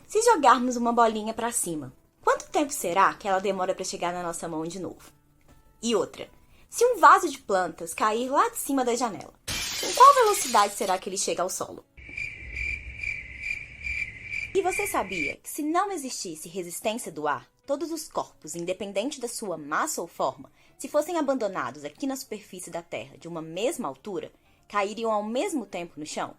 Se jogarmos uma bolinha para cima, quanto tempo será que ela demora para chegar na nossa mão de novo? E outra, se um vaso de plantas cair lá de cima da janela, com qual velocidade será que ele chega ao solo? E você sabia que se não existisse resistência do ar, todos os corpos, independente da sua massa ou forma, se fossem abandonados aqui na superfície da Terra de uma mesma altura, cairiam ao mesmo tempo no chão?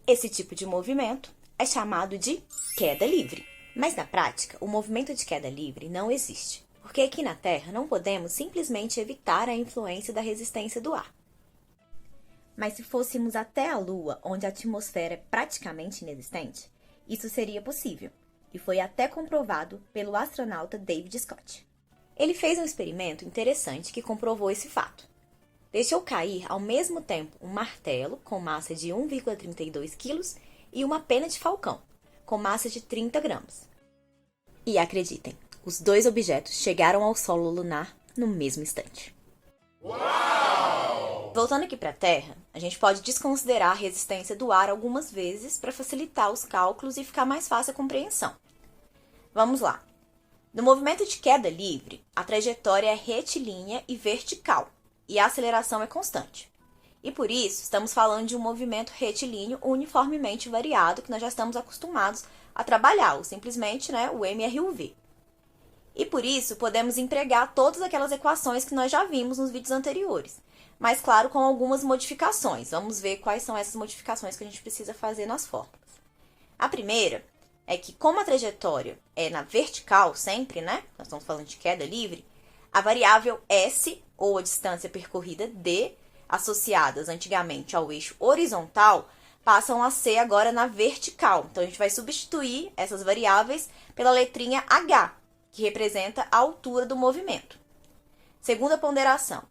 Esse tipo de movimento é chamado de queda livre. Mas na prática, o movimento de queda livre não existe, porque aqui na Terra não podemos simplesmente evitar a influência da resistência do ar. Mas se fôssemos até a Lua, onde a atmosfera é praticamente inexistente, isso seria possível, e foi até comprovado pelo astronauta David Scott. Ele fez um experimento interessante que comprovou esse fato. Deixou cair ao mesmo tempo um martelo com massa de 1,32 kg e uma pena de falcão, com massa de 30 gramas. E acreditem, os dois objetos chegaram ao solo lunar no mesmo instante. Uau! Voltando aqui para a Terra, a gente pode desconsiderar a resistência do ar algumas vezes para facilitar os cálculos e ficar mais fácil a compreensão. Vamos lá. No movimento de queda livre, a trajetória é retilínea e vertical, e a aceleração é constante. E por isso, estamos falando de um movimento retilíneo uniformemente variado, que nós já estamos acostumados a trabalhar, ou simplesmente o MRUV. E por isso, podemos empregar todas aquelas equações que nós já vimos nos vídeos anteriores, mas claro, com algumas modificações. Vamos ver quais são essas modificações que a gente precisa fazer nas fórmulas. A primeira é que, como a trajetória é na vertical sempre, nós estamos falando de queda livre, a variável S, ou a distância percorrida D, associadas antigamente ao eixo horizontal, passam a ser agora na vertical. Então, a gente vai substituir essas variáveis pela letrinha H, que representa a altura do movimento. Segunda ponderação.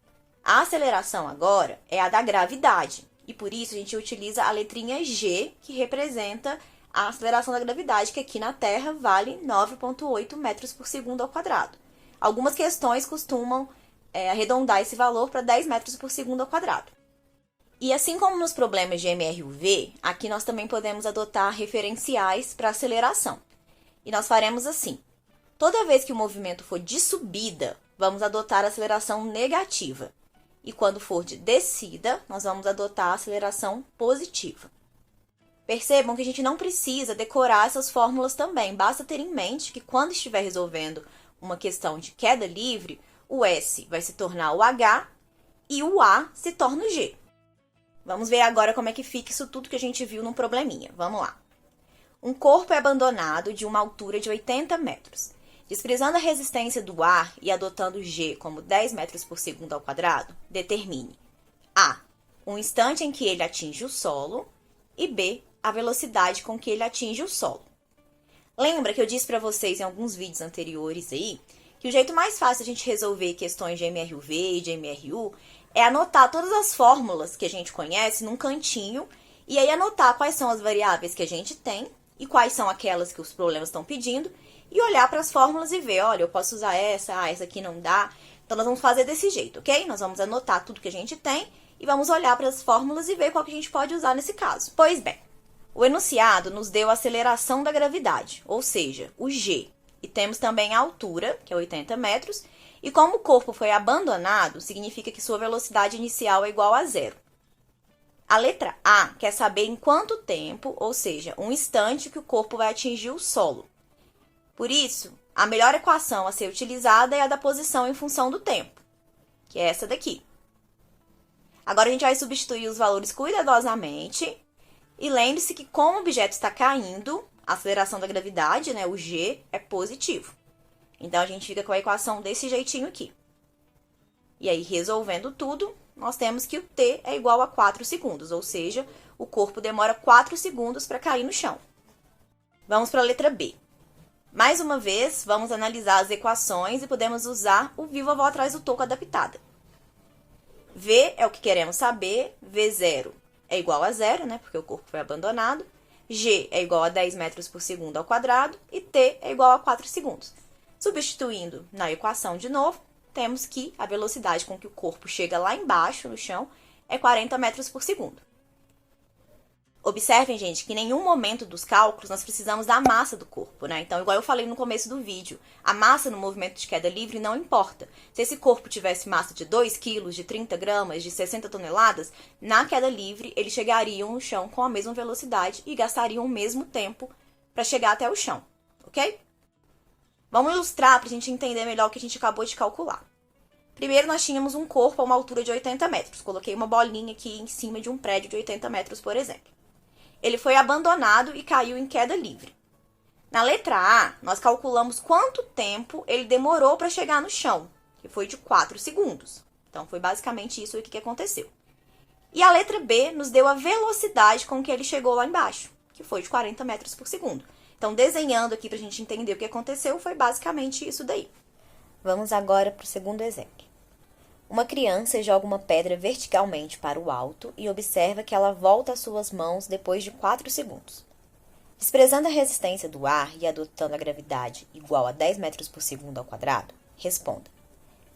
A aceleração agora é a da gravidade, e por isso a gente utiliza a letrinha G, que representa a aceleração da gravidade, que aqui na Terra vale 9,8 metros por segundo ao quadrado. Algumas questões costumam arredondar esse valor para 10 metros por segundo ao quadrado. E assim como nos problemas de MRUV, aqui nós também podemos adotar referenciais para aceleração. E nós faremos assim. Toda vez que o movimento for de subida, vamos adotar a aceleração negativa. E quando for de descida, nós vamos adotar a aceleração positiva. Percebam que a gente não precisa decorar essas fórmulas também. Basta ter em mente que quando estiver resolvendo uma questão de queda livre, o S vai se tornar o H e o A se torna o G. Vamos ver agora como é que fica isso tudo que a gente viu no probleminha. Vamos lá. Um corpo é abandonado de uma altura de 80 metros. Desprezando a resistência do ar e adotando G como 10 metros por segundo ao quadrado, determine A, o instante em que ele atinge o solo, e B, a velocidade com que ele atinge o solo. Lembra que eu disse para vocês em alguns vídeos anteriores aí, que o jeito mais fácil de a gente resolver questões de MRUV e de MRU é anotar todas as fórmulas que a gente conhece num cantinho e aí anotar quais são as variáveis que a gente tem e quais são aquelas que os problemas estão pedindo e olhar para as fórmulas e ver, olha, eu posso usar essa aqui não dá. Então, nós vamos fazer desse jeito, ok? Nós vamos anotar tudo que a gente tem e vamos olhar para as fórmulas e ver qual que a gente pode usar nesse caso. Pois bem, o enunciado nos deu a aceleração da gravidade, ou seja, o G. E temos também a altura, que é 80 metros, e como o corpo foi abandonado, significa que sua velocidade inicial é igual a zero. A letra A quer saber em quanto tempo, ou seja, um instante que o corpo vai atingir o solo. Por isso, a melhor equação a ser utilizada é a da posição em função do tempo, que é essa daqui. Agora a gente vai substituir os valores cuidadosamente, e lembre-se que como o objeto está caindo, a aceleração da gravidade, o G, é positivo. Então, a gente fica com a equação desse jeitinho aqui. E aí, resolvendo tudo, nós temos que o T é igual a 4 segundos, ou seja, o corpo demora 4 segundos para cair no chão. Vamos para a letra B. Mais uma vez, vamos analisar as equações e podemos usar o viva voz atrás do toco adaptada. V é o que queremos saber, V0 é igual a zero, porque o corpo foi abandonado. G é igual a 10 metros por segundo ao quadrado e T é igual a 4 segundos. Substituindo na equação de novo, temos que a velocidade com que o corpo chega lá embaixo no chão é 40 metros por segundo. Observem, gente, que em nenhum momento dos cálculos nós precisamos da massa do corpo, né? Então, igual eu falei no começo do vídeo, a massa no movimento de queda livre não importa. Se esse corpo tivesse massa de 2 quilos, de 30 gramas, de 60 toneladas, na queda livre eles chegariam no chão com a mesma velocidade e gastariam o mesmo tempo para chegar até o chão, ok? Vamos ilustrar para a gente entender melhor o que a gente acabou de calcular. Primeiro, nós tínhamos um corpo a uma altura de 80 metros. Coloquei uma bolinha aqui em cima de um prédio de 80 metros, por exemplo. Ele foi abandonado e caiu em queda livre. Na letra A, nós calculamos quanto tempo ele demorou para chegar no chão, que foi de 4 segundos. Então, foi basicamente isso aqui que aconteceu. E a letra B nos deu a velocidade com que ele chegou lá embaixo, que foi de 40 metros por segundo. Então, desenhando aqui para a gente entender o que aconteceu, foi basicamente isso daí. Vamos agora para o segundo exemplo. Uma criança joga uma pedra verticalmente para o alto e observa que ela volta às suas mãos depois de 4 segundos. Desprezando a resistência do ar e adotando a gravidade igual a 10 metros por segundo ao quadrado, responda: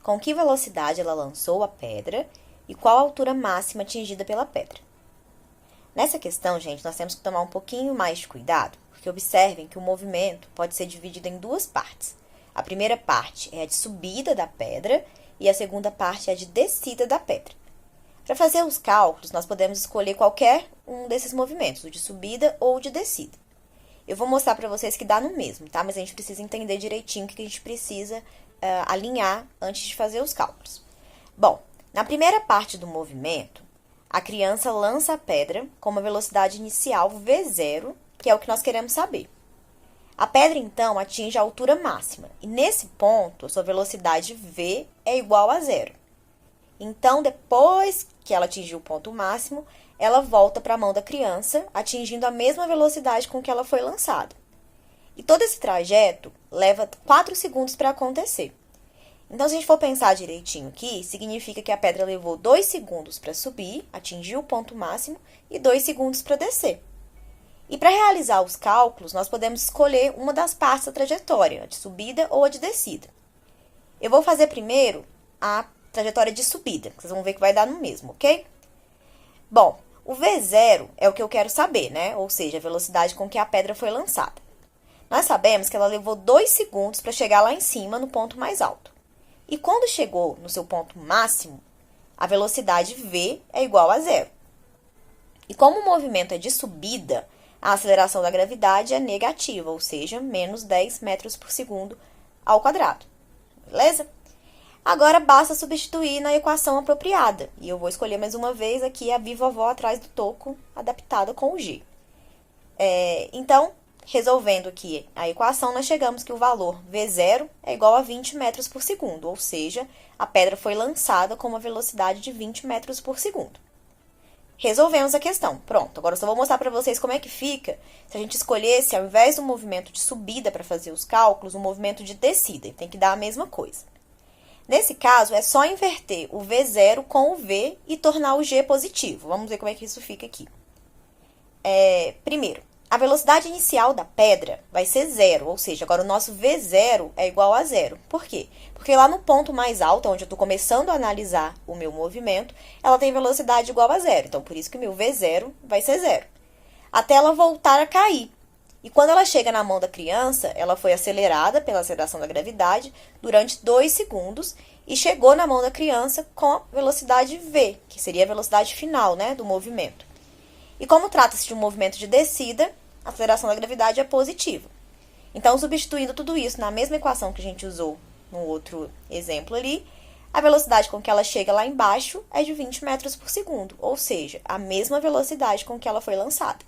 com que velocidade ela lançou a pedra e qual a altura máxima atingida pela pedra? Nessa questão, gente, nós temos que tomar um pouquinho mais de cuidado, porque observem que o movimento pode ser dividido em duas partes. A primeira parte é a de subida da pedra e a segunda parte é a de descida da pedra. Para fazer os cálculos, nós podemos escolher qualquer um desses movimentos, o de subida ou o de descida. Eu vou mostrar para vocês que dá no mesmo, tá? Mas a gente precisa entender direitinho o que a gente precisa alinhar antes de fazer os cálculos. Bom, na primeira parte do movimento, a criança lança a pedra com uma velocidade inicial V0, que é o que nós queremos saber. A pedra, então, atinge a altura máxima, e nesse ponto, a sua velocidade V é igual a 0. Então, depois que ela atingiu o ponto máximo, ela volta para a mão da criança, atingindo a mesma velocidade com que ela foi lançada. E todo esse trajeto leva 4 segundos para acontecer. Então, se a gente for pensar direitinho aqui, significa que a pedra levou 2 segundos para subir, atingir o ponto máximo, e 2 segundos para descer. E para realizar os cálculos, nós podemos escolher uma das partes da trajetória, a de subida ou a de descida. Eu vou fazer primeiro a trajetória de subida, que vocês vão ver que vai dar no mesmo, ok? Bom, o V0 é o que eu quero saber, né? Ou seja, a velocidade com que a pedra foi lançada. Nós sabemos que ela levou 2 segundos para chegar lá em cima, no ponto mais alto. E quando chegou no seu ponto máximo, a velocidade V é igual a 0. E como o movimento é de subida, a aceleração da gravidade é negativa, ou seja, menos 10 metros por segundo ao quadrado. Beleza? Agora, basta substituir na equação apropriada. E eu vou escolher mais uma vez aqui a bivovó atrás do toco, adaptada com o G. Então, resolvendo aqui a equação, nós chegamos que o valor V0 é igual a 20 metros por segundo, ou seja, a pedra foi lançada com uma velocidade de 20 metros por segundo. Resolvemos a questão. Pronto, agora eu só vou mostrar para vocês como é que fica se a gente escolhesse, ao invés do movimento de subida para fazer os cálculos, um movimento de descida. Tem que dar a mesma coisa. Nesse caso, é só inverter o V0 com o V e tornar o G positivo. Vamos ver como é que isso fica aqui. Primeiro, a velocidade inicial da pedra vai ser 0, ou seja, agora o nosso V0 é igual a 0. Por quê? Porque lá no ponto mais alto, onde eu estou começando a analisar o meu movimento, ela tem velocidade igual a 0. Então, por isso que o meu V0 vai ser 0. Até ela voltar a cair. E quando ela chega na mão da criança, ela foi acelerada pela aceleração da gravidade durante 2 segundos e chegou na mão da criança com a velocidade V, que seria a velocidade final, né, do movimento. E como trata-se de um movimento de descida, a aceleração da gravidade é positiva. Então, substituindo tudo isso na mesma equação que a gente usou no outro exemplo ali, a velocidade com que ela chega lá embaixo é de 20 metros por segundo, ou seja, a mesma velocidade com que ela foi lançada.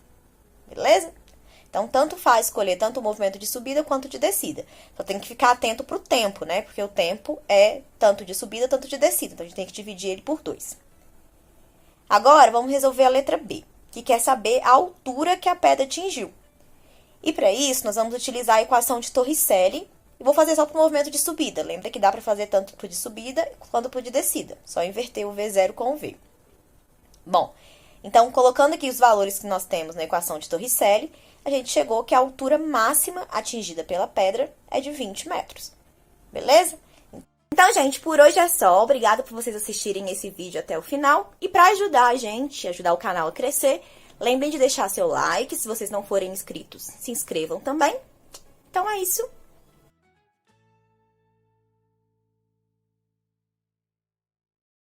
Beleza? Então, tanto faz escolher tanto o movimento de subida quanto de descida. Só tem que ficar atento para o tempo, né? Porque o tempo é tanto de subida, tanto de descida. Então, a gente tem que dividir ele por 2. Agora, vamos resolver a letra B, que quer saber a altura que a pedra atingiu. E para isso, nós vamos utilizar a equação de Torricelli e vou fazer só para o movimento de subida. Lembra que dá para fazer tanto para o de subida quanto para o de descida. Só inverter o V0 com o V. Bom, então, colocando aqui os valores que nós temos na equação de Torricelli, a gente chegou que a altura máxima atingida pela pedra é de 20 metros. Beleza? Então, gente, por hoje é só. Obrigada por vocês assistirem esse vídeo até o final. E para ajudar a gente, ajudar o canal a crescer, Lembrem de deixar seu like, se vocês não forem inscritos, se inscrevam também. Então é isso.